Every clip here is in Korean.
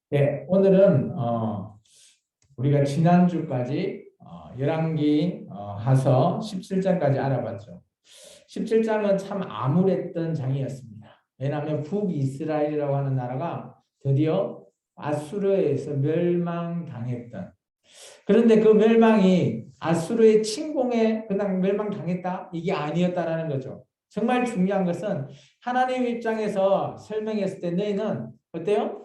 네, 오늘은 우리가 지난주까지 열왕기 하서 17장까지 알아봤죠. 17장은 참 암울했던 장이었습니다. 왜냐하면 북이스라엘이라고 하는 나라가 드디어 아수르에서 멸망당했던, 그런데 그 멸망이 아수르의 침공에 그냥 멸망당했다? 이게 아니었다라는 거죠. 정말 중요한 것은 하나님 입장에서 설명했을 때 너희는 어때요?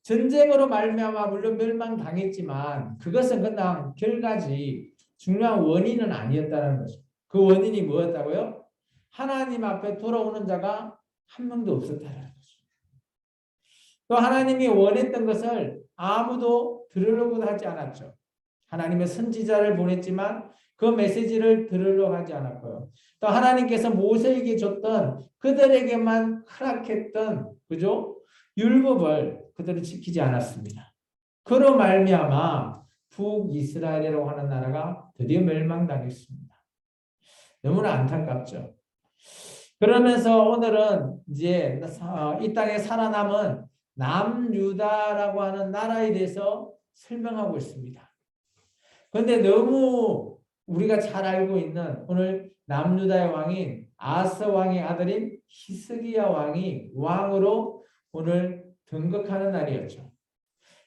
전쟁으로 말미암아 물론 멸망당했지만 그것은 그냥 결과지 중요한 원인은 아니었다는 거죠. 그 원인이 뭐였다고요? 하나님 앞에 돌아오는 자가 한 명도 없었다는 거죠. 또 하나님이 원했던 것을 아무도 들으려고 하지 않았죠. 하나님의 선지자를 보냈지만 그 메시지를 들으려고 하지 않았고요. 또 하나님께서 모세에게 줬던 그들에게만 허락했던 그죠? 율법을 그들은 지키지 않았습니다. 그로 말미암아 북이스라엘이라고 하는 나라가 드디어 멸망당했습니다. 너무나 안타깝죠. 그러면서 오늘은 이제 이 땅에 살아남은 남유다라고 하는 나라에 대해서 설명하고 있습니다. 그런데 너무 우리가 잘 알고 있는 오늘 남유다의 왕인 아스 왕의 아들인 히스기야 왕이 왕으로 오늘 등극하는 날이었죠.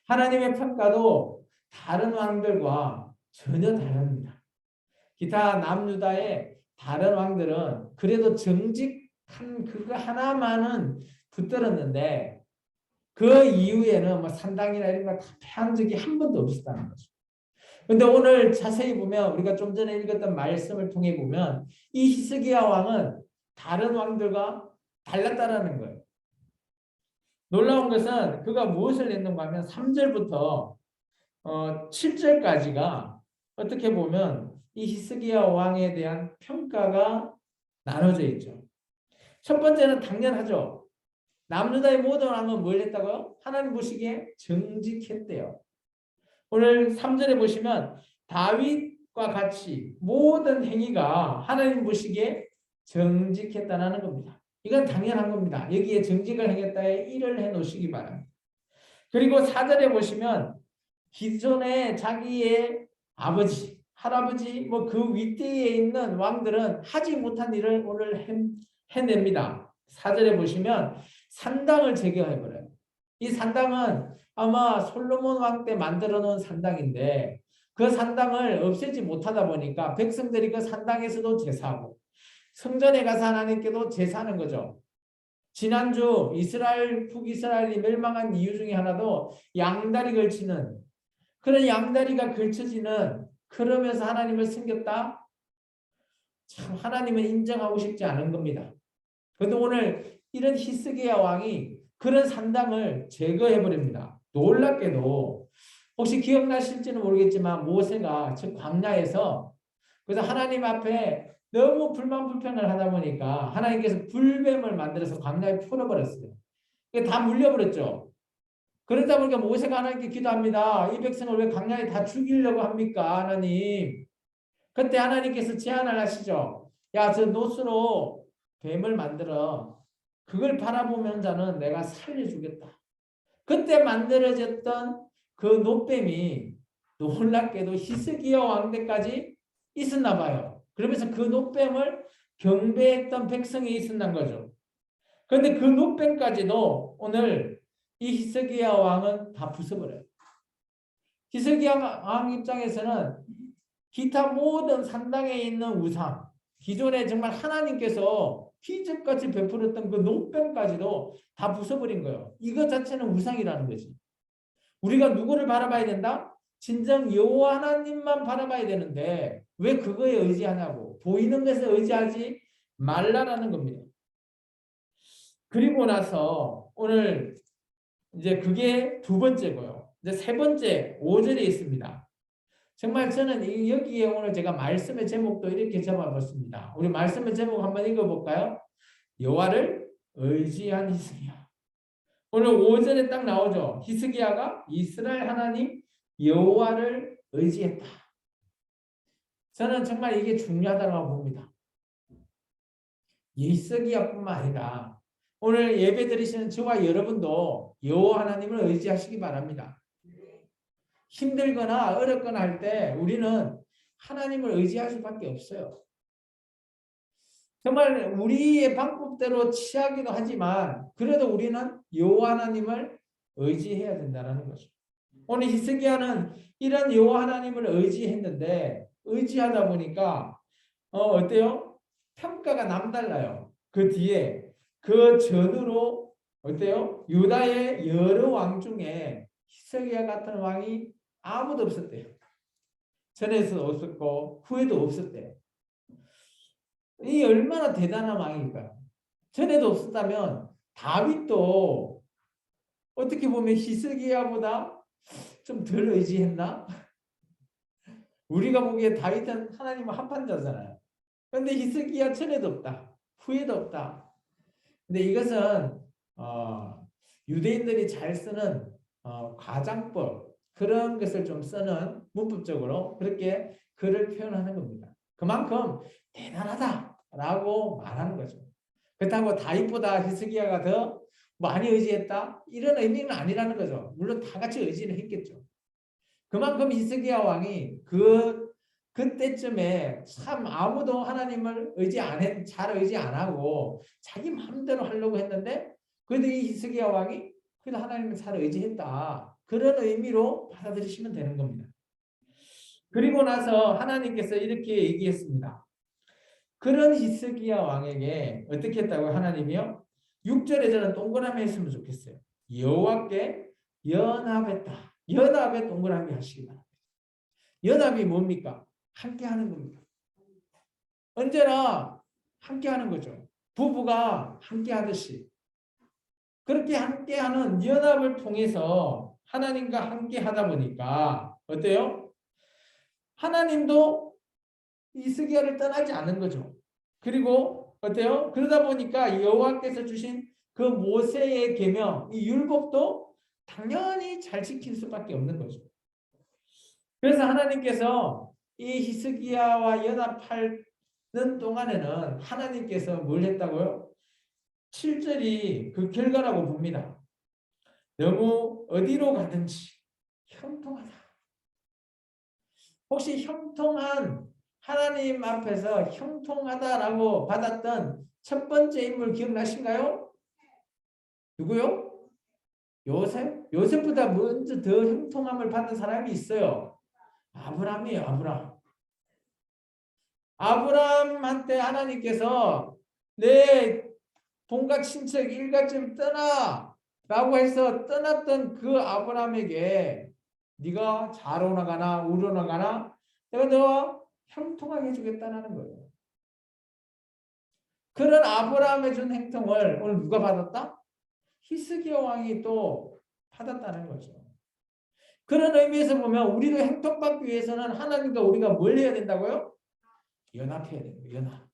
하나님의 평가도 다른 왕들과 전혀 다릅니다. 기타 남유다의 다른 왕들은 그래도 정직한 그거 하나만은 붙들었는데 그 이후에는 뭐 산당이나 이런 거 다 패한 적이 한 번도 없었다는 거죠. 근데 오늘 자세히 보면 우리가 좀 전에 읽었던 말씀을 통해 보면 이 히스기야 왕은 다른 왕들과 달랐다라는 거예요. 놀라운 것은 그가 무엇을 했는가 하면 3절부터 7절까지가 어떻게 보면 이 히스기야 왕에 대한 평가가 나눠져 있죠. 첫 번째는 당연하죠. 남유다의 모든 왕은 뭘 했다고요? 하나님 보시기에 정직했대요. 오늘 3절에 보시면 다윗과 같이 모든 행위가 하나님 보시기에 정직했다는 겁니다. 이건 당연한 겁니다. 여기에 정직을 행했다에 일을 해 놓으시기 바랍니다. 그리고 4절에 보시면 기존에 자기의 아버지, 할아버지, 뭐 그 윗뒤에 있는 왕들은 하지 못한 일을 오늘 해냅니다. 4절에 보시면 산당을 제거해버려요. 이 산당은 아마 솔로몬 왕 때 만들어 놓은 산당인데 그 산당을 없애지 못하다 보니까 백성들이 그 산당에서도 제사하고 성전에 가서 하나님께도 제사하는 거죠. 지난주 이스라엘, 북이스라엘이 멸망한 이유 중에 하나도 양다리 걸치는 그런 양다리가 걸쳐지는 그러면서 하나님을 섬겼다? 참 하나님은 인정하고 싶지 않은 겁니다. 그런데 오늘 이런 히스기야 왕이 그런 산당을 제거해버립니다. 놀랍게도 혹시 기억나실지는 모르겠지만 모세가 저 광야에서 그래서 하나님 앞에 너무 불만 불평을 하다 보니까 하나님께서 불뱀을 만들어서 광야에 풀어버렸어요. 다 물려버렸죠. 그러다 보니까 모세가 하나님께 기도합니다. 이 백성을 왜 광야에 다 죽이려고 합니까? 하나님. 그때 하나님께서 제안을 하시죠. 야, 저 노스로 뱀을 만들어. 그걸 바라보면 자는 내가 살려주겠다. 그때 만들어졌던 그 노뱀이 놀랍게도 히스기야 왕 때까지 있었나 봐요. 그러면서 그 노뱀을 경배했던 백성이 있었던 거죠. 그런데 그 노뱀까지도 오늘 이 히스기야 왕은 다 부숴버려요. 히스기야 왕 입장에서는 기타 모든 산당에 있는 우상, 기존에 정말 하나님께서 기적같이 베풀었던 그 노뱀까지도 다 부숴버린 거예요. 이것 자체는 우상이라는 거지. 우리가 누구를 바라봐야 된다? 진정 여호와 하나님만 바라봐야 되는데 왜 그거에 의지하냐고. 보이는 것에 의지하지 말라라는 겁니다. 그리고 나서 오늘 이제 그게 두 번째고요. 이제 세 번째 5절에 있습니다. 정말 저는 여기에 오늘 제가 말씀의 제목도 이렇게 잡아봤습니다. 우리 말씀의 제목 한번 읽어볼까요? 여호와를 의지한 히스기야. 오늘 5절에 딱 나오죠. 히스기야가 이스라엘 하나님 여호와를 의지했다. 저는 정말 이게 중요하다고 봅니다. 히스기야뿐만 아니라 오늘 예배 드리시는 저와 여러분도 여호와 하나님을 의지하시기 바랍니다. 힘들거나 어렵거나 할 때 우리는 하나님을 의지할 수밖에 없어요. 정말 우리의 방법대로 취하기도 하지만 그래도 우리는 여호와 하나님을 의지해야 된다는 거죠. 오늘 히스기야는 이런 여호와 하나님을 의지했는데 의지하다 보니까 어때요? 평가가 남달라요. 그 뒤에 그 전후로 어때요? 유다의 여러 왕 중에 히스기야 같은 왕이 아무도 없었대요. 전에도 없었고 후에도 없었대요. 이 얼마나 대단한 왕일까요? 전에도 없었다면 다윗도 어떻게 보면 히스기야보다 좀 덜 의지했나? 우리가 보기에 다윗은 하나님의 한판자잖아요. 그런데 히스기야 전에도 없다. 후에도 없다. 근데 이것은 유대인들이 잘 쓰는 과장법 그런 것을 좀 쓰는 문법적으로 그렇게 글을 표현하는 겁니다. 그만큼 대단하다라고 말하는 거죠. 그렇다고 다윗보다 히스기야가 더 많이 의지했다? 이런 의미는 아니라는 거죠. 물론 다 같이 의지는 했겠죠. 그만큼 히스기야 왕이 그때쯤에 참 아무도 하나님을 잘 의지 안 하고 자기 마음대로 하려고 했는데 그래도 이 히스기야 왕이 그래도 하나님을 잘 의지했다. 그런 의미로 받아들이시면 되는 겁니다. 그리고 나서 하나님께서 이렇게 얘기했습니다. 그런 히스기야 왕에게 어떻게 했다고 하나님이요? 6절에 저는 동그라미 했으면 좋겠어요. 여호와께 연합했다. 연합에 동그라미 하시기 바랍니다. 연합이 뭡니까? 함께 하는 겁니다. 언제나 함께 하는 거죠. 부부가 함께 하듯이. 그렇게 함께 하는 연합을 통해서 하나님과 함께 하다 보니까 어때요? 하나님도 히스기야를 떠나지 않은 거죠. 그리고 어때요? 그러다 보니까 여호와께서 주신 그 모세의 계명, 이 율법도 당연히 잘 지킬 수밖에 없는 거죠. 그래서 하나님께서 이 히스기야와 연합하는 동안에는 하나님께서 뭘 했다고요? 7절이 그 결과라고 봅니다. 너무 어디로 가든지 형통하다. 혹시 형통한 하나님 앞에서 형통하다라고 받았던 첫 번째 인물 기억나신가요? 누구요? 요셉? 요셉보다 먼저 더 형통함을 받은 사람이 있어요. 아브라함이에요. 아브라함. 아브라함한테 하나님께서 내 본가 친척 일가쯤 떠나 라고 해서 떠났던 그 아브라함에게 네가 좌로 나가나 우로 나가나 내가 너와 형통하게 해주겠다는 거예요. 그런 아브라함의 준 행통을 오늘 누가 받았다? 히스기야 왕이 또 받았다는 거죠. 그런 의미에서 보면 우리도 행통받기 위해서는 하나님과 우리가 뭘 해야 된다고요? 연합해야 됩니다. 연합.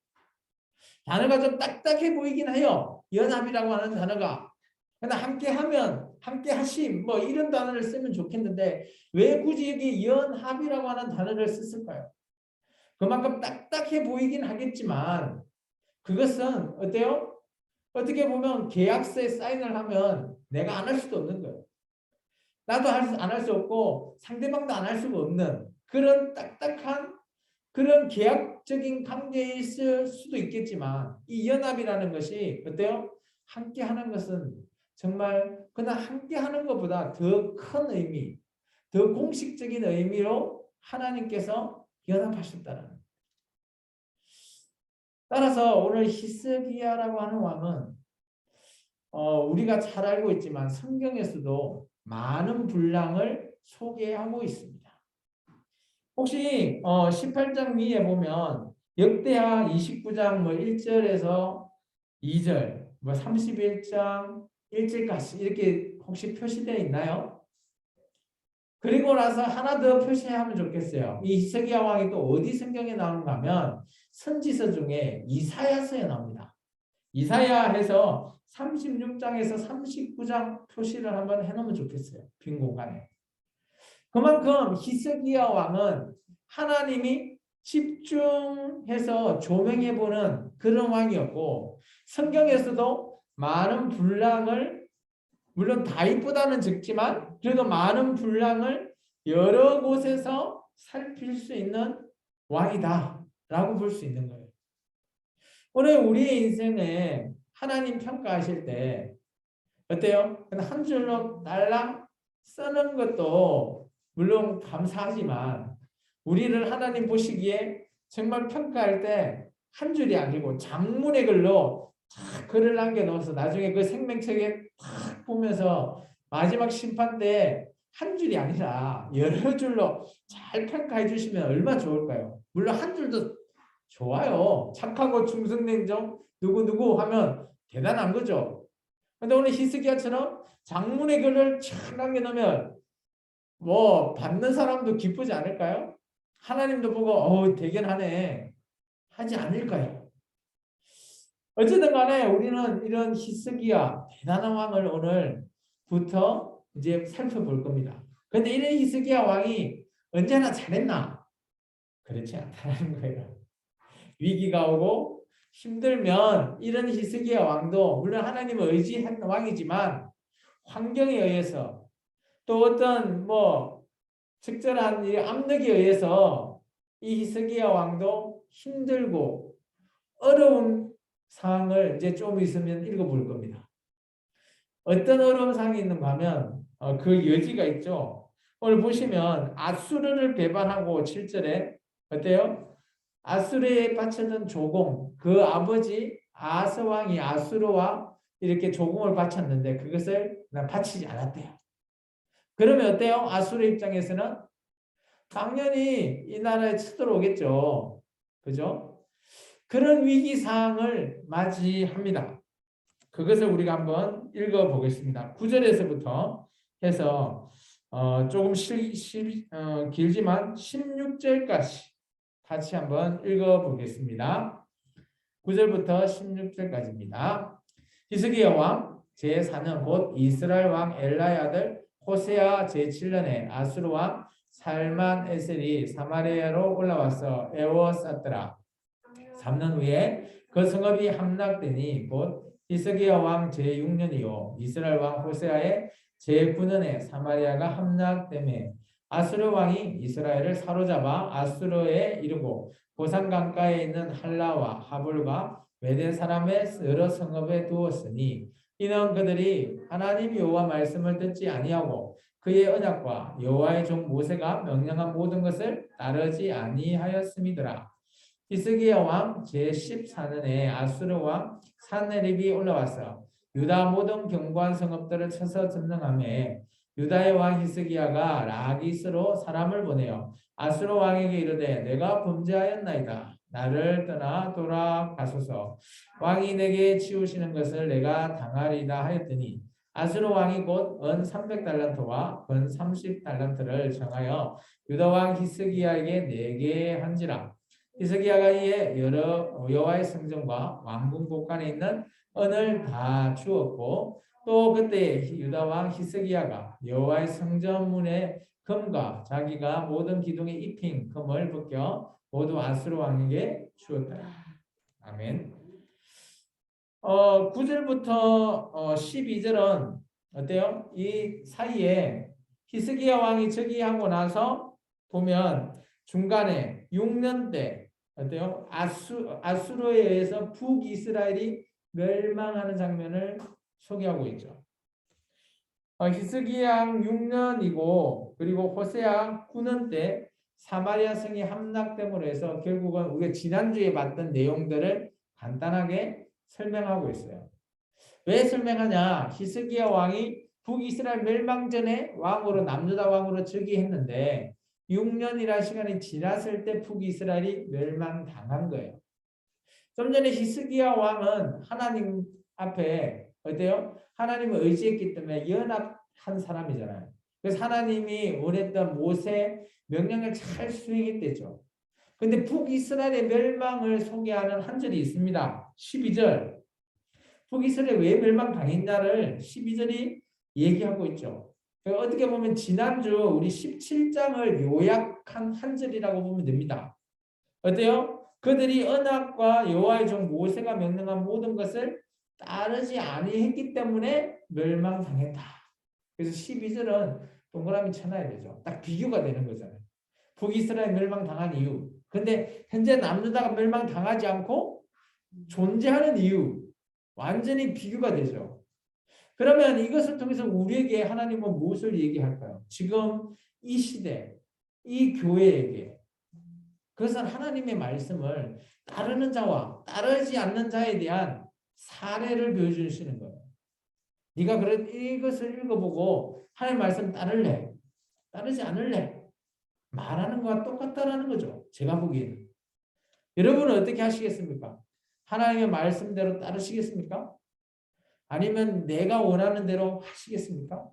단어가 좀 딱딱해 보이긴 해요. 연합이라고 하는 단어가. 그러나 함께하면 함께하심 뭐 이런 단어를 쓰면 좋겠는데 왜 굳이 여기 연합이라고 하는 단어를 썼을까요? 그만큼 딱딱해 보이긴 하겠지만 그것은 어때요? 어떻게 보면 계약서에 사인을 하면 내가 안 할 수도 없는 거예요. 나도 안 할 수 없고 상대방도 안 할 수가 없는 그런 딱딱한 그런 계약적인 관계에 있을 수도 있겠지만 이 연합이라는 것이 어때요? 함께 하는 것은 정말 그냥 함께 하는 것보다 더 큰 의미, 더 공식적인 의미로 하나님께서 연합하셨다는 거예요. 따라서 오늘 히스기야라고 하는 왕은 우리가 잘 알고 있지만 성경에서도 많은 분량을 소개하고 있습니다. 혹시 18장 위에 보면 역대하 29장 뭐 1절에서 2절, 뭐 31장 1절까지 이렇게 혹시 표시되어 있나요? 그리고 나서 하나 더 표시하면 좋겠어요. 이 히스기야 왕이 또 어디 성경에 나오는가 하면 선지서 중에 이사야서에 나옵니다. 이사야에서 36장에서 39장 표시를 한번 해놓으면 좋겠어요. 빈 공간에. 그만큼 히스기야 왕은 하나님이 집중해서 조명해보는 그런 왕이었고 성경에서도 많은 분량을 물론 다윗보다는 적지만 그래도 많은 분량을 여러 곳에서 살필 수 있는 왕이다 라고 볼 수 있는 거예요. 오늘 우리의 인생에 하나님 평가하실 때 어때요? 한 줄로 딸랑 쓰는 것도 물론 감사하지만 우리를 하나님 보시기에 정말 평가할 때 한 줄이 아니고 장문의 글로 탁 글을 남겨놓아서 나중에 그 생명책에 탁 보면서 마지막 심판 때 한 줄이 아니라 여러 줄로 잘 평가해 주시면 얼마나 좋을까요? 물론 한 줄도 좋아요. 착하고 충성된 종 누구누구 하면 대단한 거죠. 근데 오늘 히스기야처럼 장문의 글을 촥 남겨놓으면 뭐 받는 사람도 기쁘지 않을까요? 하나님도 보고 대견하네 하지 않을까요? 어쨌든 간에 우리는 이런 히스기야 대단한 왕을 오늘부터 이제 살펴볼 겁니다. 근데 이런 히스기야 왕이 언제나 잘했나? 그렇지 않다는 거예요. 위기가 오고 힘들면 이런 히스기야 왕도 물론 하나님을 의지한 왕이지만 환경에 의해서 또 어떤 뭐 적절한 이 압력에 의해서 이 히스기야 왕도 힘들고 어려운 상황을 이제 좀 있으면 읽어볼 겁니다. 어떤 어려운 상황이 있는가 하면 그 여지가 있죠. 오늘 보시면 아수르를 배반하고 7절에 어때요? 아수르에 바쳤던 조공, 그 아버지 아스 왕이 아수르와 이렇게 조공을 바쳤는데 그것을 바치지 않았대요. 그러면 어때요? 아수르 입장에서는 당연히 이 나라에 쳐들어오겠죠. 그죠? 그런 위기 상황을 맞이합니다. 그것을 우리가 한번 읽어보겠습니다. 9절에서부터 해서 조금 길지만 16절까지 같이 한번 읽어보겠습니다. 9절부터 16절까지입니다. 히스기야 왕 제4년 곧 이스라엘 왕 엘라의 아들 호세아 제7년에 아수르 왕 살만 에셀이 사마리아로 올라와서 에워쌌더라. 3년 후에 그 성읍이 함락되니 곧 히스기야 왕 제6년이요 이스라엘 왕 호세아의 제9년에 사마리아가 함락되매 아수르 왕이 이스라엘을 사로잡아 아수르에 이르고 고산 강가에 있는 할라와 하볼과 메대 사람의 여러 성읍에 두었으니 이는 그들이 하나님 여호와 말씀을 듣지 아니하고 그의 언약과 여호와의 종 모세가 명령한 모든 것을 따르지 아니하였음이더라. 히스기야 왕 제14년에 아수르 왕 산헤립이 올라와서 유다 모든 견고한 성읍들을 쳐서 점령하며 유다의 왕 히스기야가 라기스로 사람을 보내어 아수르 왕에게 이르되 내가 범죄하였나이다. 나를 떠나 돌아가소서. 왕이 내게 치우시는 것을 내가 당하리다 하였더니 아수르 왕이 곧 은 300달란트와 근 30달란트를 정하여 유다 왕 히스기야에게 내게 한지라. 히스기야가 이에 여러 여호와의 성전과 왕궁 곳간에 있는 은을 다 주었고 또 그때 유다 왕 히스기야가 여호와의 성전문의 금과 자기가 모든 기둥에 입힌 금을 벗겨 모두 아수르 왕에게 주었더라. 아멘. 9절부터 12절은 어때요? 이 사이에 히스기야 왕이 즉위하고 나서 보면 중간에 6년 때 어때요? 아수르에 의해서 북이스라엘이 멸망하는 장면을 소개하고 있죠. 히스기야 6년이고 그리고 호세아 9년 때 사마리아 성이 함락됨으로 해서 결국은 우리가 지난주에 봤던 내용들을 간단하게 설명하고 있어요. 왜 설명하냐? 히스기야 왕이 북이스라엘 멸망 전에 왕으로 남유다 왕으로 즉위했는데 6년이라는 시간이 지났을 때 북이스라엘이 멸망당한 거예요. 좀 전에 히스기야 왕은 하나님 앞에 어때요? 하나님을 의지했기 때문에 연합한 사람이잖아요. 그래서 하나님이 원했던 모세 명령을 잘 수행했대죠. 근데 북이스라엘의 멸망을 소개하는 한 절이 있습니다. 12절. 북이스라엘이 왜 멸망당했냐를 12절이 얘기하고 있죠. 어떻게 보면 지난주 우리 17장을 요약한 한 절이라고 보면 됩니다. 어때요? 그들이 언약과 여호와의 종 모세가 명령한 모든 것을 따르지 아니했기 때문에 멸망당했다. 그래서 12절은 동그라미 쳐놔야 되죠. 딱 비교가 되는 거잖아요. 북이스라엘 멸망당한 이유. 근데 현재 남유다가 멸망당하지 않고 존재하는 이유. 완전히 비교가 되죠. 그러면 이것을 통해서 우리에게 하나님은 무엇을 얘기할까요? 지금 이 시대, 이 교회에게 그것은 하나님의 말씀을 따르는 자와 따르지 않는 자에 대한 사례를 보여주시는 거예요. 네가 이것을 읽어보고 하나님 말씀 따를래? 따르지 않을래? 말하는 것과 똑같다라는 거죠. 제가 보기에는. 여러분은 어떻게 하시겠습니까? 하나님의 말씀대로 따르시겠습니까? 아니면 내가 원하는 대로 하시겠습니까?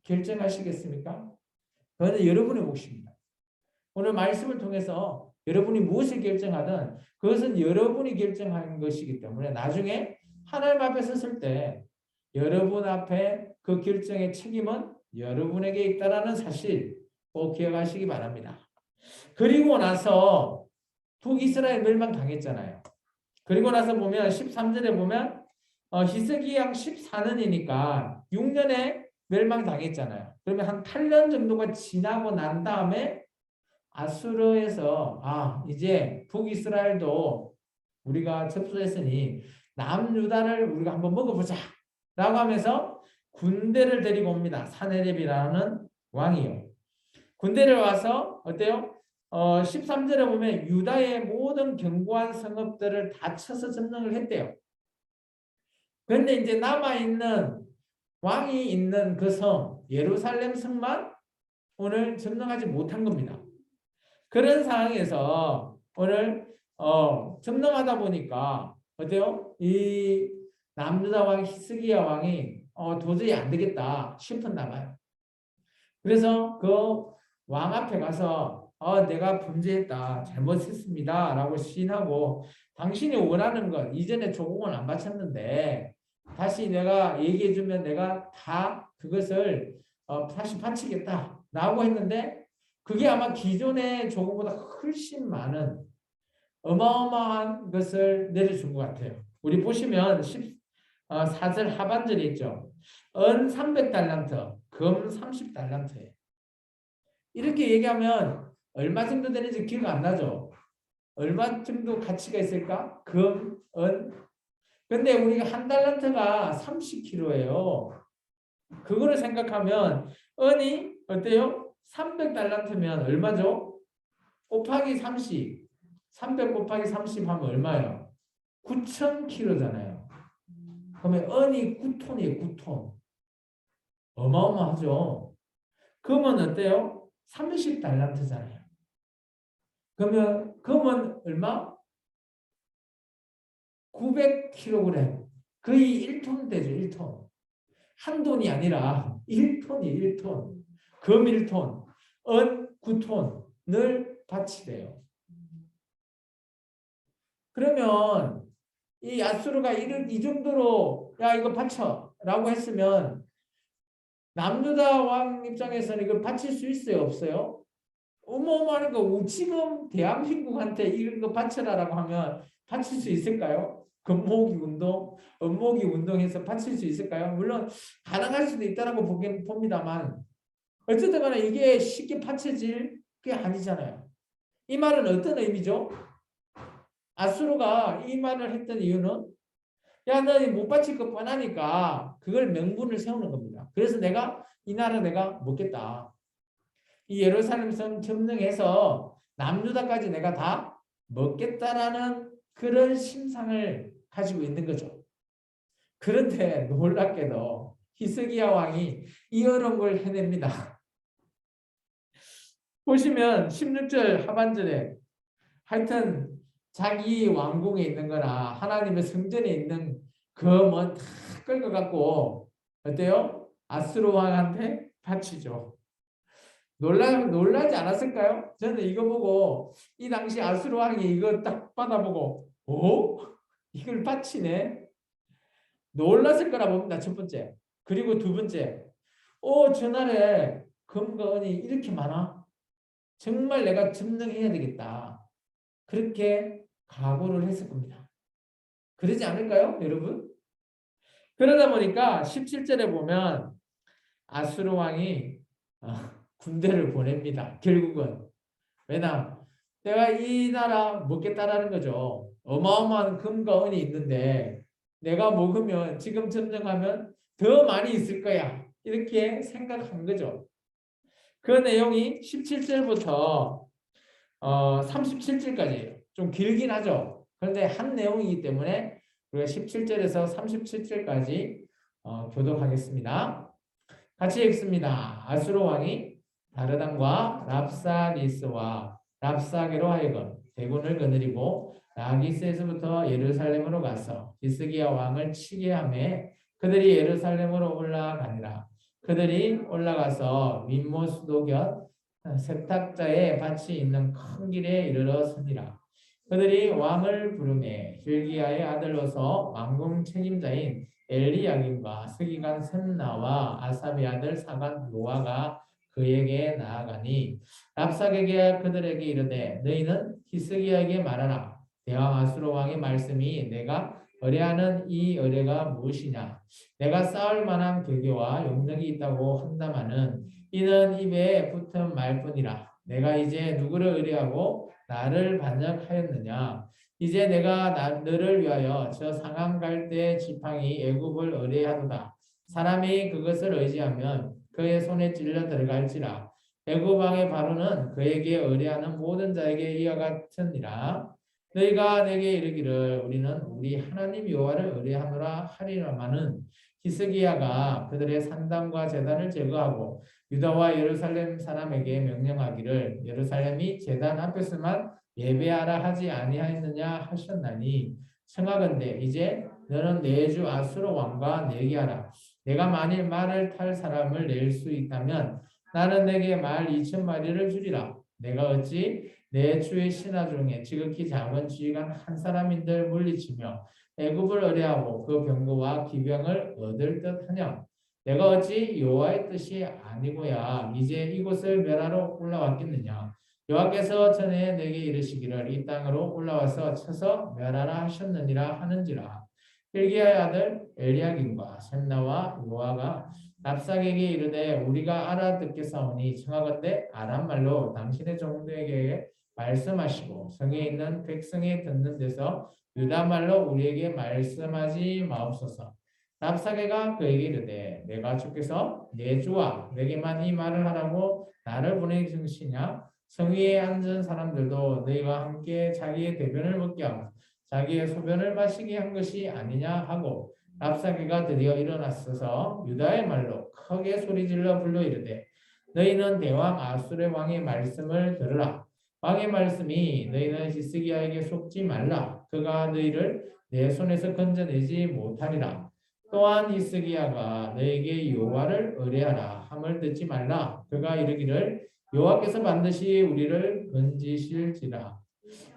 결정하시겠습니까? 그거는 여러분의 몫입니다. 오늘 말씀을 통해서 여러분이 무엇을 결정하든 그것은 여러분이 결정한 것이기 때문에 나중에 하나님 앞에 섰을 때 여러분 앞에 그 결정의 책임은 여러분에게 있다는 사실 꼭 기억하시기 바랍니다. 그리고 나서 북이스라엘 멸망당했잖아요. 그리고 나서 보면 13절에 보면 히스기야 14년이니까 6년에 멸망당했잖아요. 그러면 한 8년 정도가 지나고 난 다음에 아수르에서 이제 북이스라엘도 우리가 접수했으니 남유다를 우리가 한번 먹어보자 라고 하면서 군대를 데리고 옵니다. 사네립이라는 왕이요. 군대를 와서 어때요? 13절에 보면 유다의 모든 견고한 성읍들을 다 쳐서 점령을 했대요. 그런데 이제 남아있는 왕이 있는 그 성, 예루살렘 성만 오늘 점령하지 못한 겁니다. 그런 상황에서 오늘 점령하다 보니까 어때요? 이 남유다 왕 히스기야 왕이 도저히 안 되겠다 싶었나 봐요. 그래서 그 왕 앞에 가서 내가 범죄했다, 잘못했습니다 라고 시인하고 당신이 원하는 것, 이전에 조공을 안 바쳤는데 다시 내가 얘기해주면 내가 다 그것을 다시 바치겠다 라고 했는데 그게 아마 기존의 조공보다 훨씬 많은 어마어마한 것을 내려준 것 같아요. 우리 보시면 14절 하반절에 있죠. 은 300달란트, 금 30달란트예요. 이렇게 얘기하면 얼마 정도 되는지 기억 안 나죠? 얼마 정도 가치가 있을까? 금, 은. 근데 우리가 한 달란트가 30kg예요. 그거를 생각하면 은이 어때요? 300달란트면 얼마죠? 곱하기 30. 300 곱하기 30 하면 얼마예요? 9,000kg잖아요. 그러면 은이 9톤이에요. 9톤. 어마어마하죠. 금은 어때요? 30달란트잖아요. 그러면 금은 얼마? 900kg. 거의 1톤 되죠. 1톤. 한 돈이 아니라 1톤이 1톤. 금 1톤, 은 9톤을 바치래요. 그러면 이 아수르가 이 정도로 야 이거 바쳐 라고 했으면 남유다 왕 입장에서는 이걸 바칠 수 있어요? 없어요? 어마어마한 거 지금 대한민국한테 이런 거 바쳐라라고 하면 바칠 수 있을까요? 금모으기 운동, 은모으기 운동해서 바칠 수 있을까요? 물론 가능할 수도 있다라고 봅니다만 어쨌든 간에 이게 쉽게 바쳐질 게 아니잖아요. 이 말은 어떤 의미죠? 아수르가 이 말을 했던 이유는 야, 너 못 바칠 것 뻔하니까 그걸 명분을 세우는 겁니다. 그래서 내가 이 나라 내가 먹겠다. 이 예루살렘 성 점령해서 남유다까지 내가 다 먹겠다라는 그런 심상을 가지고 있는 거죠. 그런데 놀랍게도 히스기야 왕이 이 어려운 걸 해냅니다. 보시면 16절 하반절에 하여튼 자기 왕궁에 있는 거나 하나님의 성전에 있는 그뭐 다 끌고 갖고 어때요? 아수르 왕한테 바치죠. 놀라지 않았을까요? 저는 이거 보고 이 당시 아수르 왕이 이거 딱 받아보고 이걸 바치네? 놀랐을 거라 봅니다. 첫 번째. 그리고 두 번째. 전날에 금과 은이 이렇게 많아? 정말 내가 점령해야 되겠다. 그렇게 각오를 했을 겁니다. 그러지 않을까요, 여러분? 그러다 보니까 17절에 보면 아수르 왕이 군대를 보냅니다. 결국은. 왜냐? 내가 이 나라 먹겠다라는 거죠. 어마어마한 금과 은이 있는데 내가 먹으면 지금 점령하면 더 많이 있을 거야. 이렇게 생각한 거죠. 그 내용이 17절부터 37절까지예요. 좀 길긴 하죠. 그런데 한 내용이기 때문에 우리가 17절에서 37절까지 교독하겠습니다. 같이 읽습니다. 아수르 왕이 다르단과 랍사기스와 랍사게로 하여금 대군을 거느리고 라기스에서부터 예루살렘으로 가서 히스기야 왕을 치게 하며 그들이 예루살렘으로 올라가니라. 그들이 올라가서 민모 수도 곁 세탁자의 밭이 있는 큰 길에 이르러 서니라. 그들이 왕을 부르매 hil기야의 아들로서 왕궁 책임자인 엘리야김과 서기관 셈나와 아삽의 아들 사관 요아가 그에게 나아가니 랍사게게 그들에게 이르되 너희는 히스기야에게 말하라. 대왕 아수르 왕의 말씀이 내가 의뢰하는 이 의뢰가 무엇이냐? 내가 쌓을 만한 괴교와 용력이 있다고 한다마는 이는 입에 붙은 말뿐이라. 내가 이제 누구를 의뢰하고 나를 반역하였느냐? 이제 내가 너를 위하여 저 상함 갈대 지팡이 애굽을 의뢰하도다. 사람이 그것을 의지하면 그의 손에 찔려 들어갈지라. 애굽 왕의 바로는 그에게 의뢰하는 모든 자에게 이와 같으니라. 너희가 내게 이르기를 우리는 우리 하나님 여호와를 의뢰하노라 하리라마는 히스기야가 그들의 산당과 제단을 제거하고 유다와 예루살렘 사람에게 명령하기를 예루살렘이 제단 앞에서만 예배하라 하지 아니하였느냐 하셨나니 청하건대 이제 너는 내 주 아수르 왕과 내기하라. 내가 만일 말을 탈 사람을 낼 수 있다면 나는 내게 말 2,000마리를 주리라. 내가 어찌 내 주의 신하 중에 지극히 작은 지휘관 한 사람인들 물리치며 애굽을 의뢰하고 그 병거와 기병을 얻을 듯하냐? 내가 어찌 여호와의 뜻이 아니고야 이제 이곳을 멸하러 올라왔겠느냐? 여호와께서 전에 내게 이르시기를 이 땅으로 올라와서 쳐서 멸하라 하셨느니라 하는지라. hil기야의 아들 엘리야김과 셈나와 요아가 랍삭에게 이르되 우리가 알아듣겠사오니 청하건대 아람 말로 당신의 종들에게 말씀하시고 성에 있는 백성이 듣는 데서 유다 말로 우리에게 말씀하지 마옵소서. 랍사게가 그에게 이르되 내가 주께서 내 주와 내게만 이 말을 하라고 나를 보내주시냐? 성 위에 앉은 사람들도 너희와 함께 자기의 대변을 먹게 하고 자기의 소변을 마시게 한 것이 아니냐 하고 랍사게가 드디어 일어났어서 유다의 말로 크게 소리질러 불러 이르되 너희는 대왕 아수르 왕의 말씀을 들으라. 왕의 말씀이 너희는 히스기야에게 속지 말라. 그가 너희를 내 손에서 건져내지 못하리라. 또한 히스기야가 너에게 여호와를 의뢰하라 함을 듣지 말라. 그가 이르기를 여호와께서 반드시 우리를 건지실지라.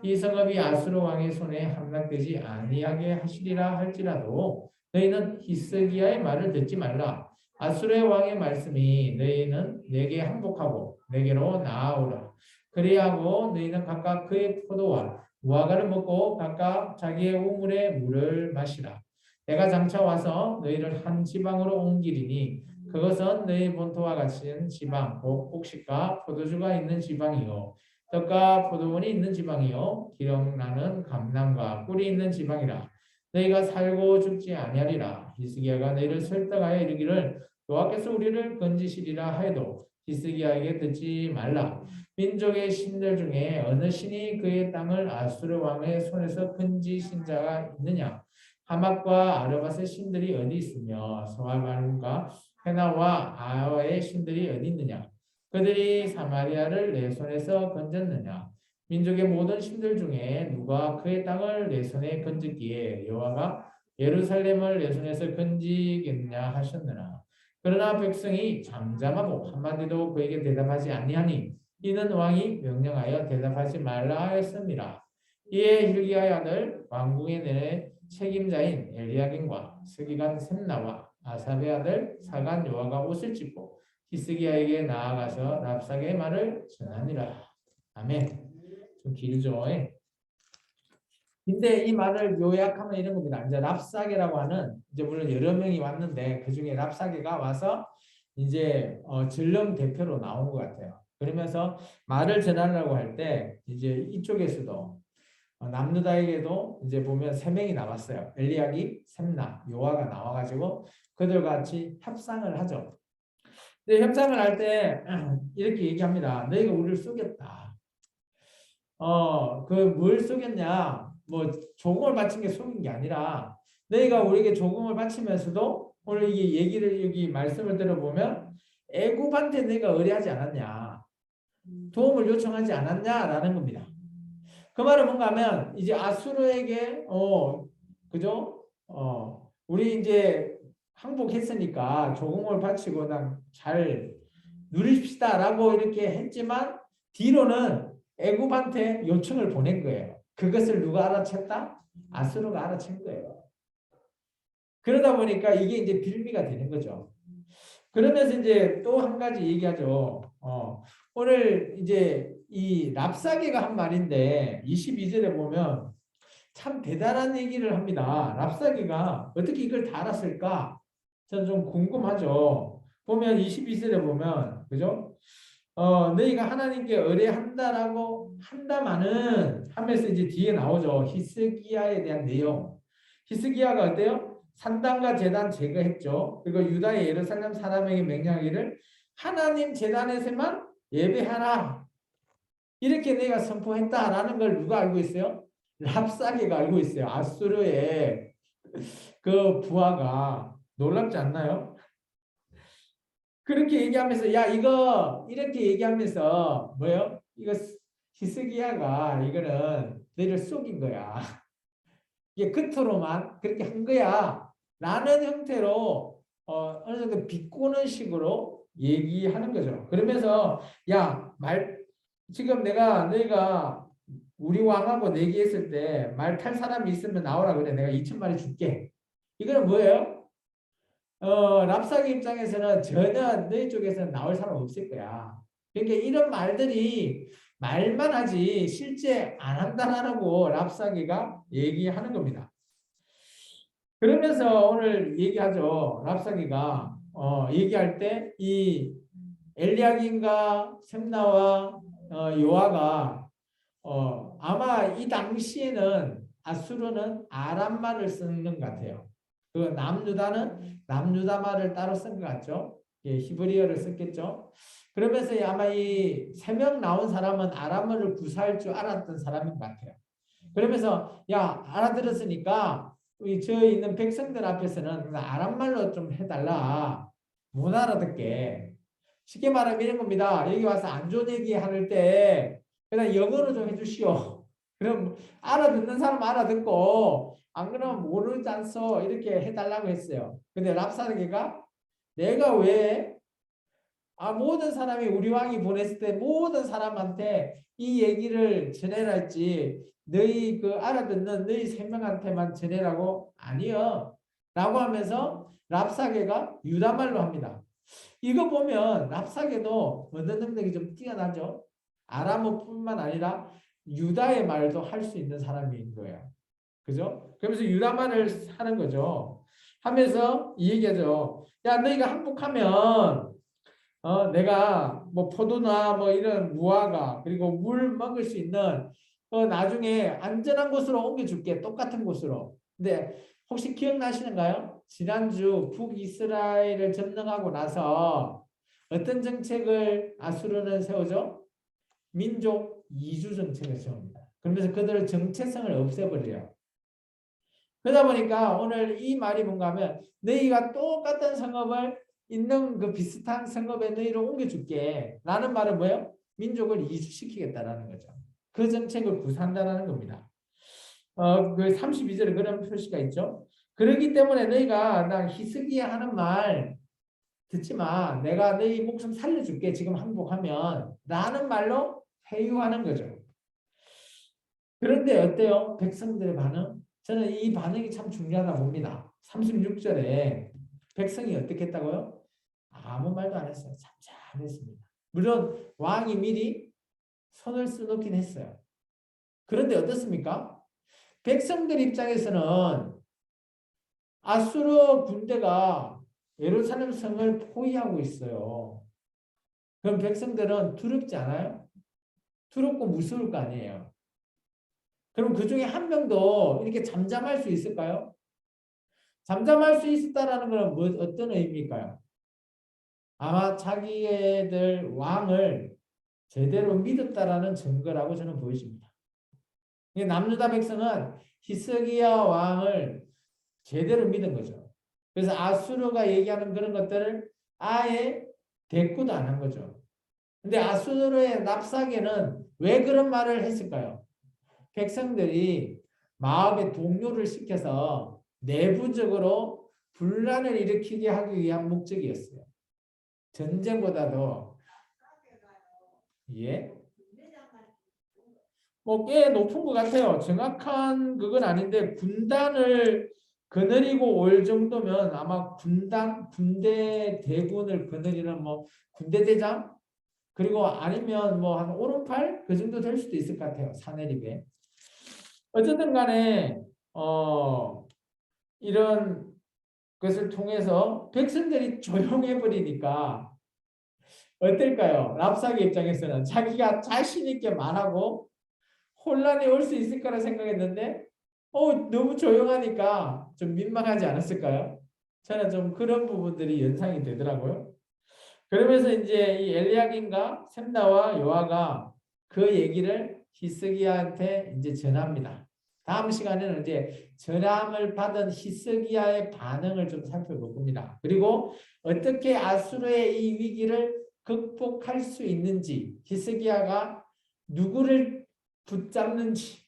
이 성읍이 아수르 왕의 손에 함락되지 아니하게 하시리라 할지라도 너희는 히스기야의 말을 듣지 말라. 아수르의 왕의 말씀이 너희는 내게 항복하고 내게로 나아오라. 그리하고 너희는 각각 그의 포도와 무화과를 먹고 각각 자기의 우물의 물을 마시라. 내가 장차 와서 너희를 한 지방으로 옮기리니 그것은 너희 본토와 같은 지방, 곧 곡식과 포도주가 있는 지방이요 떡과 포도원이 있는 지방이요 기름나는 감람과 꿀이 있는 지방이라. 너희가 살고 죽지 아니하리라. 히스기야가 너희를 설득하여 이르기를 여호와께서 우리를 건지시리라 하여도 히스기야에게 듣지 말라. 민족의 신들 중에 어느 신이 그의 땅을 아수르 왕의 손에서 건지신 자가 있느냐? 하맛과 아르밧의 신들이 어디 있으며 소알발과 헤나와 아어의 신들이 어디 있느냐? 그들이 사마리아를 내 손에서 건졌느냐? 민족의 모든 신들 중에 누가 그의 땅을 내 손에 건졌기에 여호와가 예루살렘을 내 손에서 건지겠냐 하셨느냐? 그러나 백성이 잠잠하고 한마디도 그에게 대답하지 아니하니 이는 왕이 명령하여 대답하지 말라 하였습니다. 이에 hil기야의 아들 왕궁의 내내 책임자인 엘리야김과 서기관 셈나와 아삽의 아들 사관 요아가 옷을 찢고 히스기야에게 나아가서 랍사게의 말을 전하니라. 아멘. 좀 길죠. 근데 이 말을 요약하면 이런 겁니다. 이제 랍사게라고 하는 이제 물론 여러 명이 왔는데 그 중에 랍사게가 와서 이제 전령 대표로 나온 것 같아요. 그러면서 말을 전하려고 할 때 이제 이쪽에서도 남유다에게도 이제 보면 세 명이 나왔어요. 엘리야기, 셈나, 요아가 나와가지고 그들 같이 협상을 하죠. 근데 협상을 할 때 이렇게 얘기합니다. 너희가 우리를 속였다. 그 뭘 속였냐? 뭐 조공을 바친 게 속인 게 아니라 너희가 우리에게 조공을 바치면서도 오늘 이게 얘기를 여기 말씀을 들어보면 애굽한테 너희가 의뢰하지 않았냐? 도움을 요청하지 않았냐라는 겁니다. 그 말은 뭔가 하면 이제 아수르에게 그죠? 우리 이제 항복했으니까 조공을 바치고 잘 누립시다라고 이렇게 했지만 뒤로는 애굽한테 요청을 보낸 거예요. 그것을 누가 알아챘다? 아수르가 알아챈 거예요. 그러다 보니까 이게 이제 빌미가 되는 거죠. 그러면서 이제 또 한 가지 얘기하죠. 오늘 이제 이 랍사게가 한 말인데 22절에 보면 참 대단한 얘기를 합니다. 랍사게가 어떻게 이걸 다 알았을까? 저는 좀 궁금하죠. 보면 22절에 보면 그죠? 너희가 하나님께 의뢰한다라고 한다마는 하면서 이제 뒤에 나오죠. 히스기야에 대한 내용. 히스기야가 어때요? 산당과 제단 제거했죠. 그리고 유다의 예루살렘 사람에게 명령하기를 하나님 제단에서만 예배하라. 이렇게 내가 선포했다라는 걸 누가 알고 있어요? 랍사게가 알고 있어요. 아수르의 그 부하가 놀랍지 않나요? 그렇게 얘기하면서 야 이거 이렇게 얘기하면서 뭐요? 이거 히스기야가 이거는 너를 속인 거야. 이게 겉으로만 그렇게 한 거야. 라는 형태로 어느 정도 비꼬는 식으로 얘기하는 거죠. 그러면서 지금 너희가 우리 왕하고 내기했을 때 말 탈 사람이 있으면 나오라 그래. 내가 2,000마리 줄게. 이거는 뭐예요? 랍사기 입장에서는 전혀 너희 쪽에서는 나올 사람 없을 거야. 그러니까 이런 말들이 말만 하지 실제 안 한다라고 랍사기가 얘기하는 겁니다. 그러면서 오늘 얘기하죠. 랍사기가 얘기할 때 이 엘리야긴과 셈나와 요아가 아마 이 당시에는 아수르는 아람말을 쓰는 것 같아요. 그 남유다는 남유다 말을 따로 쓴 것 같죠. 예, 히브리어를 썼겠죠. 그러면서 아마 이 세 명 나온 사람은 아람어를 구사할 줄 알았던 사람인 것 같아요. 그러면서 알아들었으니까 저 있는 백성들 앞에서는 아람말로 좀 해달라. 못 알아듣게. 쉽게 말하면 이런 겁니다. 여기 와서 안 좋은 얘기 할 때 그냥 영어로 좀 해주시오. 그럼 알아듣는 사람 알아듣고 안 그러면 모르지 않소 이렇게 해달라고 했어요. 근데 랍사르게가 내가 왜 모든 사람이 우리 왕이 보냈을 때 모든 사람한테 이 얘기를 전해라 했지 너희 그 알아듣는 너희 세 명한테만 전해라고 아니요 라고 하면서 랍사게가 유다말로 합니다. 이거 보면 랍사게도 언어 능력이 좀 뛰어나죠. 아람어뿐만 아니라 유다의 말도 할 수 있는 사람인 거예요. 그죠? 그러면서 유다말을 하는 거죠. 하면서 이 얘기하죠. 야, 너희가 항복하면 내가 뭐 포도나 뭐 이런 무화과 그리고 물 먹을 수 있는 나중에 안전한 곳으로 옮겨줄게. 똑같은 곳으로. 근데 혹시 기억나시는가요? 지난주 북이스라엘을 점령하고 나서 어떤 정책을 아수르는 세우죠? 민족 이주 정책을 세웁니다. 그러면서 그들의 정체성을 없애버려요. 그러다 보니까 오늘 이 말이 뭔가 하면 너희가 똑같은 성읍을 있는 그 비슷한 성읍에 너희를 옮겨줄게. 라는 말은 뭐예요? 민족을 이주시키겠다라는 거죠. 그 정책을 구사한다는 겁니다. 그 32절에 그런 표시가 있죠. 그렇기 때문에 너희가 나 히스기야 하는 말 듣지 마. 내가 너희 목숨 살려줄게. 지금 항복하면. 라는 말로 회유하는 거죠. 그런데 어때요? 백성들의 반응? 저는 이 반응이 참 중요하다 봅니다. 36절에 백성이 어떻게 했다고요? 아무 말도 안 했어요. 잠잠했습니다. 물론 왕이 미리 손을 써놓긴 했어요. 그런데 어떻습니까? 백성들 입장에서는 아수르 군대가 예루살렘 성을 포위하고 있어요. 그럼 백성들은 두렵지 않아요? 두렵고 무서울 거 아니에요. 그럼 그 중에 한 명도 이렇게 잠잠할 수 있을까요? 잠잠할 수 있었다라는 건 어떤 의미일까요? 아마 자기들 왕을 제대로 믿었다라는 증거라고 저는 보여집니다. 남유다 백성은 히스기야 왕을 제대로 믿은 거죠. 그래서 아수르가 얘기하는 그런 것들을 아예 대꾸도 안 한 거죠. 근데 아수르의 랍사게는 왜 그런 말을 했을까요? 백성들이 마음의 동요를 시켜서 내부적으로 분란을 일으키게 하기 위한 목적이었어요. 전쟁보다도. 예? 뭐 꽤 높은 것 같아요. 정확한 그건 아닌데 군단을 거느리고 올 정도면 아마 군대 대군을 거느리는 뭐 군대 대장 그리고 아니면 뭐 한 오른팔 그 정도 될 수도 있을 것 같아요. 사내립에. 어쨌든 간에 이런 것을 통해서 백성들이 조용해 버리니까 어떨까요? 랍사기 입장에서는 자기가 자신 있게 말하고 혼란이 올 수 있을 거라 생각했는데 너무 조용하니까 좀 민망하지 않았을까요? 저는 좀 그런 부분들이 연상이 되더라고요. 그러면서 이제 이 엘리야긴과 셈나와 요아가 그 얘기를 히스기야한테 이제 전합니다. 다음 시간에는 이제 전함을 받은 히스기야의 반응을 좀 살펴볼 겁니다. 그리고 어떻게 아수르의 이 위기를 극복할 수 있는지, 히스기야가 누구를 붙잡는지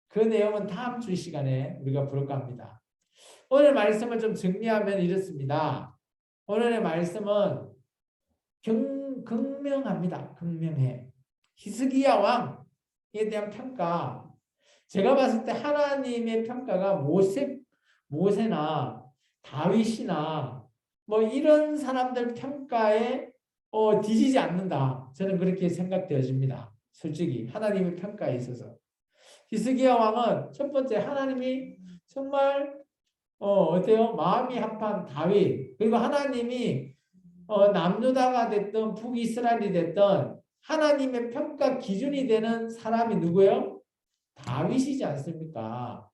그 내용은 다음 주 시간에 우리가 볼까 합니다. 오늘 말씀을 좀 정리하면 이렇습니다. 오늘의 말씀은 극명합니다. 극명해. 히스기야 왕에 대한 평가. 제가 봤을 때 하나님의 평가가 모세나 다윗이나 뭐 이런 사람들 평가에 뒤지지 않는다. 저는 그렇게 생각되어집니다. 솔직히 하나님의 평가에 있어서. 히스기야 왕은 첫 번째 하나님이 정말 어때요? 마음이 합한 다윗 그리고 하나님이 남유다가 됐던 북이스라엘이 됐던 하나님의 평가 기준이 되는 사람이 누구예요? 다윗이지 않습니까?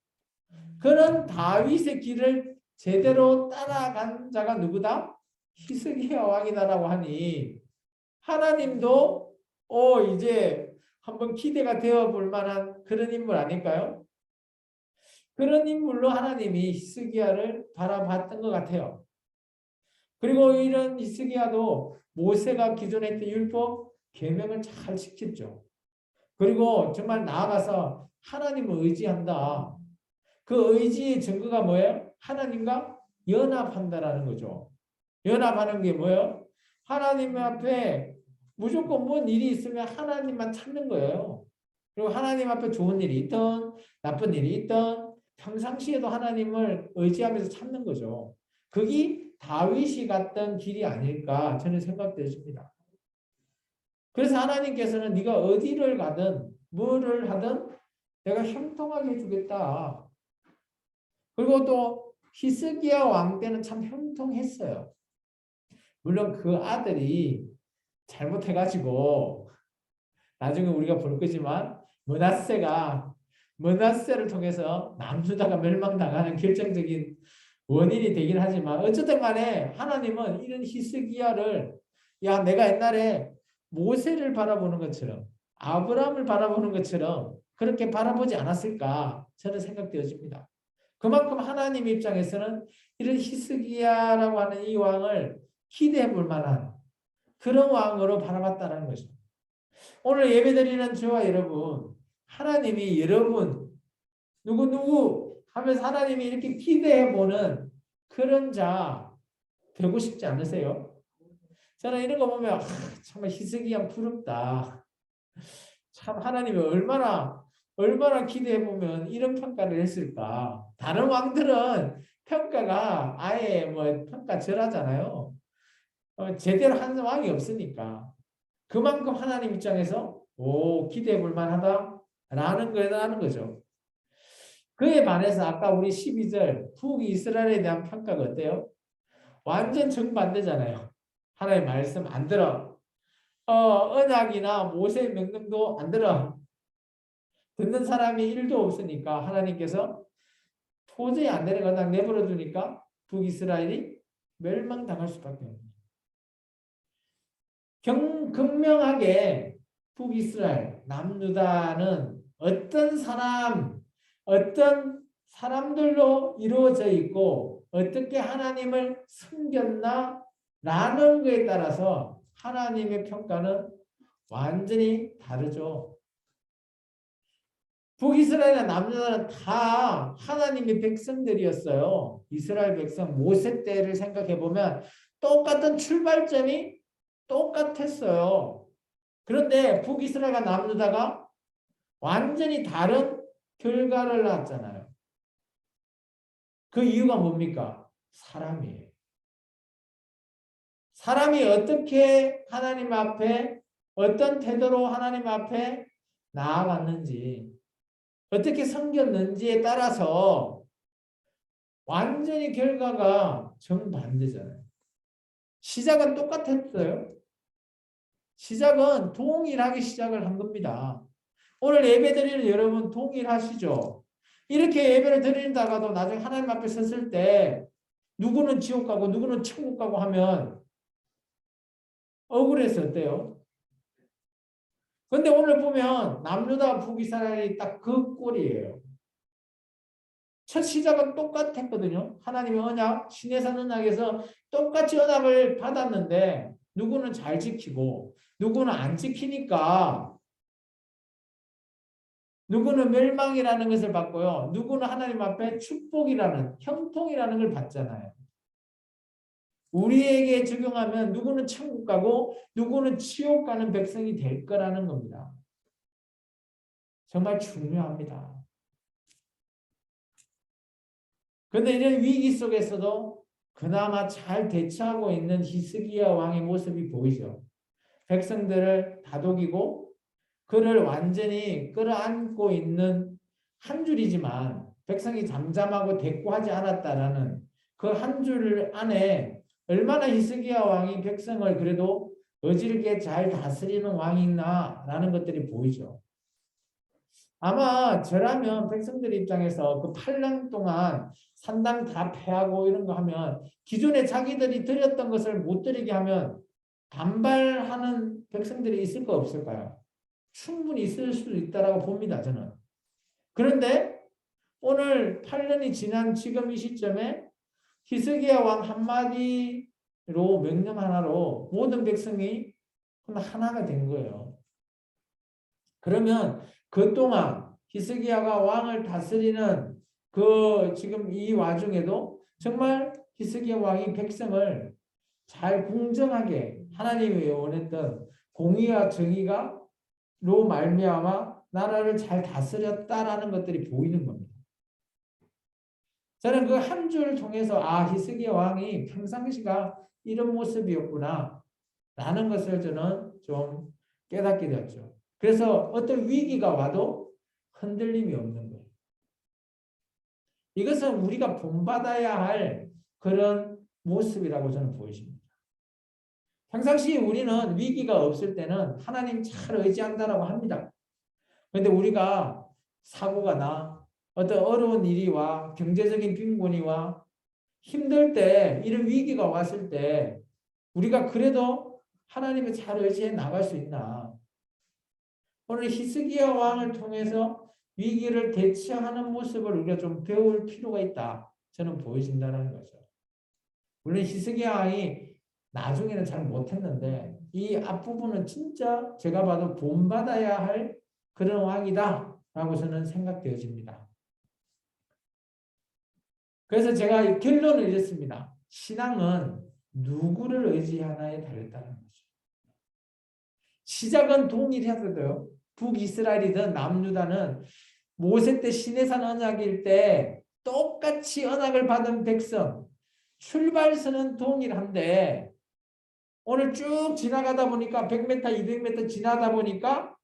그런 다윗의 길을 제대로 따라간 자가 누구다? 히스기야 왕이다라고 하니 하나님도 이제 한번 기대가 되어 볼 만한 그런 인물 아닐까요? 그런 인물로 하나님이 히스기야를 바라봤던 것 같아요. 그리고 이런 히스기야도 모세가 기존에 했던 율법 계명을 잘 지켰죠. 그리고 정말 나아가서 하나님을 의지한다. 그 의지의 증거가 뭐예요? 하나님과 연합한다라는 거죠. 연합하는 게 뭐예요? 하나님 앞에 무조건 뭔 일이 있으면 하나님만 찾는 거예요. 그리고 하나님 앞에 좋은 일이 있든 나쁜 일이 있든 평상시에도 하나님을 의지하면서 찾는 거죠. 그게 다윗이 갔던 길이 아닐까 저는 생각되십니다. 그래서 하나님께서는 네가 어디를 가든 뭐를 하든 내가 형통하게 해주겠다. 그리고 또 히스기야 왕 때는 참 형통했어요. 물론 그 아들이 잘못해가지고 나중에 우리가 볼 거지만 므낫세를 통해서 남유다가 멸망당하는 결정적인 원인이 되긴 하지만 어쨌든 간에 하나님은 이런 히스기야를 내가 옛날에 모세를 바라보는 것처럼 아브라함을 바라보는 것처럼 그렇게 바라보지 않았을까 저는 생각되어집니다. 그만큼 하나님 입장에서는 이런 히스기야라고 하는 이 왕을 기대해 볼 만한 그런 왕으로 바라봤다는 것입니다. 오늘 예배드리는 저와 여러분, 하나님이 여러분 누구 하면서 하나님이 이렇게 기대해보는 그런 자 되고 싶지 않으세요? 저는 이런 거 보면 정말 히스기야 부럽다. 참 하나님이 얼마나 기대해보면 이런 평가를 했을까. 다른 왕들은 평가가 아예 뭐 평가절하잖아요. 제대로 하는 왕이 없으니까. 그만큼 하나님 입장에서 기대해 볼 만하다라는 거죠. 그에 반해서 아까 우리 12절 북이스라엘에 대한 평가가 어때요? 완전 정반대잖아요. 하나님 말씀 안 들어. 언약이나 모세의 명령도 안 들어. 듣는 사람이 1도 없으니까 하나님께서 도저히 안 되는 거다 내버려 두니까 북이스라엘이 멸망당할 수밖에 없는 극명하게 북이스라엘, 남유다는 어떤 사람들로 이루어져 있고 어떻게 하나님을 섬겼나 라는 것에 따라서 하나님의 평가는 완전히 다르죠. 북이스라엘이나 남유다는 다 하나님의 백성들이었어요. 이스라엘 백성 모세 때를 생각해 보면 똑같은 출발점이 똑같았어요. 그런데 북이스라엘과 남유다가 완전히 다른 결과를 낳았잖아요. 그 이유가 뭡니까? 사람이에요. 사람이 어떻게 하나님 앞에 어떤 태도로 하나님 앞에 나아갔는지 어떻게 섬겼는지에 따라서 완전히 결과가 정반대잖아요. 시작은 똑같았어요. 시작은 동일하게 시작을 한 겁니다. 오늘 예배 드리는 여러분 동일하시죠? 이렇게 예배를 드린다가도 나중에 하나님 앞에 섰을 때 누구는 지옥 가고 누구는 천국 가고 하면 억울해서 어때요? 근데 오늘 보면 남유다 북이스라엘이 딱 그 꼴이에요. 첫 시작은 똑같았거든요. 하나님의 언약, 시내산 언약에서 똑같이 언약을 받았는데 누구는 잘 지키고 누구는 안 지키니까 누구는 멸망이라는 것을 받고요. 누구는 하나님 앞에 축복이라는 형통이라는 걸 받잖아요. 우리에게 적용하면 누구는 천국 가고 누구는 지옥 가는 백성이 될 거라는 겁니다. 정말 중요합니다. 그런데 이런 위기 속에서도 그나마 잘 대처하고 있는 히스기야 왕의 모습이 보이죠. 백성들을 다독이고 그를 완전히 끌어안고 있는 한 줄이지만 백성이 잠잠하고 대꾸하지 않았다라는 그 한 줄 안에 얼마나 히스기야 왕이 백성을 그래도 어질게 잘 다스리는 왕이나라는 것들이 보이죠. 아마 저라면 백성들 입장에서 그 8년 동안 산당 다 패하고 이런 거 하면 기존에 자기들이 드렸던 것을 못 드리게 하면 반발하는 백성들이 있을까 없을까요? 충분히 있을 수도 있다라고 봅니다, 저는. 그런데 오늘 8년이 지난 지금 이 시점에 히스기야 왕 한마디로 명령 하나로 모든 백성이 하나가 된 거예요. 그러면 그동안 히스기야가 왕을 다스리는 그 지금 이 와중에도 정말 히스기야 왕이 백성을 잘 공정하게 하나님이 원했던 공의와 정의가 로 말미암아 나라를 잘 다스렸다라는 것들이 보이는 겁니다. 저는 그 한 줄을 통해서 히스기야 왕이 평상시가 이런 모습이었구나 라는 것을 저는 좀 깨닫게 되었죠. 그래서 어떤 위기가 와도 흔들림이 없는 거예요. 이것은 우리가 본받아야 할 그런 모습이라고 저는 보여집니다. 평상시 우리는 위기가 없을 때는 하나님 잘 의지한다라고 합니다. 그런데 우리가 사고가 나 어떤 어려운 일이 와 경제적인 빈곤이 와 힘들 때 이런 위기가 왔을 때 우리가 그래도 하나님을 잘 의지해 나갈 수 있나? 오늘 히스기야 왕을 통해서 위기를 대처하는 모습을 우리가 좀 배울 필요가 있다. 저는 보여진다는 거죠. 물론 히스기야 왕이 나중에는 잘 못했는데 이 앞부분은 진짜 제가 봐도 본받아야 할 그런 왕이다 라고 저는 생각되어집니다. 그래서 제가 결론을 이랬습니다. 신앙은 누구를 의지하나에 달렸다는 거죠. 시작은 동일했어도요. 북이스라엘이든 남유다는 모세 때 시내산 언약일 때 똑같이 언약을 받은 백성 출발선은 동일한데 오늘 쭉 지나가다 보니까 100m, 200m 지나다 보니까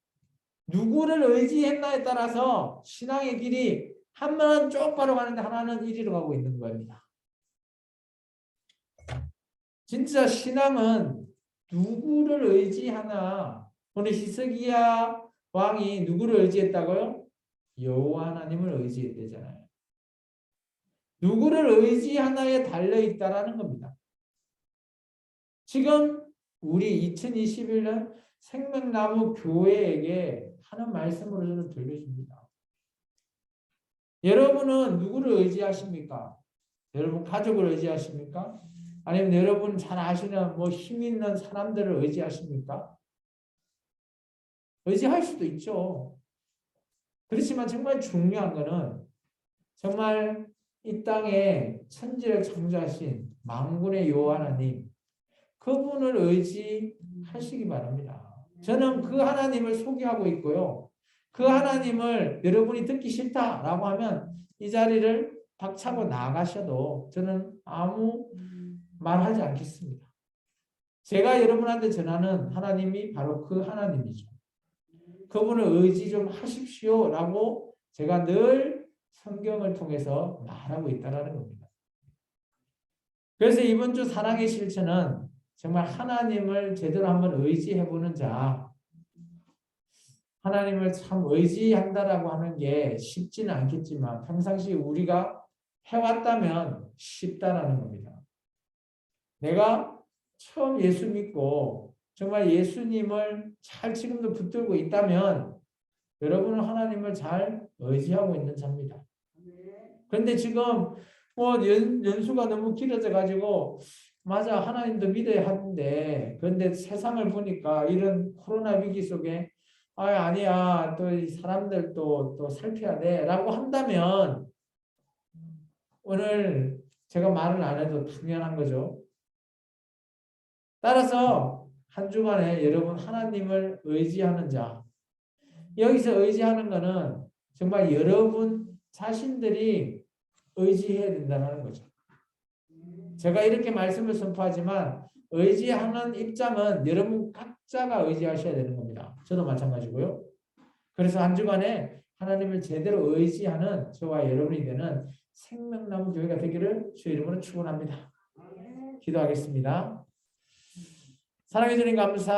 누구를 의지했나에 따라서 신앙의 길이 하나는 쪽바로 가는데 하나는 이리로 가고 있는 겁니다. 진짜 신앙은 누구를 의지하나? 오늘 히스기야 왕이 누구를 의지했다고요? 여호와 하나님을 의지했대잖아요. 누구를 의지하나에 달려 있다라는 겁니다. 지금 우리 2021년 생명나무 교회에게 하는 말씀으로 저는 들려줍니다. 여러분은 누구를 의지하십니까? 여러분 가족을 의지하십니까? 아니면 여러분 잘 아시는 뭐 힘 있는 사람들을 의지하십니까? 의지할 수도 있죠. 그렇지만 정말 중요한 거는 정말 이 땅에 천지를 창조하신 만군의 여호와 하나님 그분을 의지하시기 바랍니다. 저는 그 하나님을 소개하고 있고요. 그 하나님을 여러분이 듣기 싫다라고 하면 이 자리를 박차고 나가셔도 저는 아무 말하지 않겠습니다. 제가 여러분한테 전하는 하나님이 바로 그 하나님이죠. 그분을 의지 좀 하십시오라고 제가 늘 성경을 통해서 말하고 있다는 겁니다. 그래서 이번 주 사랑의 실천은 정말 하나님을 제대로 한번 의지해보는 자, 하나님을 참 의지한다라고 하는 게 쉽지는 않겠지만 평상시 우리가 해왔다면 쉽다라는 겁니다. 내가 처음 예수 믿고 정말 예수님을 잘 지금도 붙들고 있다면 여러분은 하나님을 잘 의지하고 있는 자입니다. 그런데 지금 뭐 연수가 너무 길어져 가지고 맞아 하나님도 믿어야 하는데 그런데 세상을 보니까 이런 코로나 위기 속에 아니야 또 사람들 또 살펴야 돼라고 한다면 오늘 제가 말을 안 해도 당연한 거죠. 따라서 한 주간에 여러분 하나님을 의지하는 자 여기서 의지하는 거는 정말 여러분 자신들이 의지해야 된다는 거죠. 제가 이렇게 말씀을 선포하지만 의지하는 입장은 여러분 각자가 의지하셔야 되는 겁니다. 저도 마찬가지고요. 그래서 한 주간에 하나님을 제대로 의지하는 저와 여러분이 되는 생명나무 교회가 되기를 주의 이름으로 축원합니다. 기도하겠습니다. 사랑해 주님 감사합니다.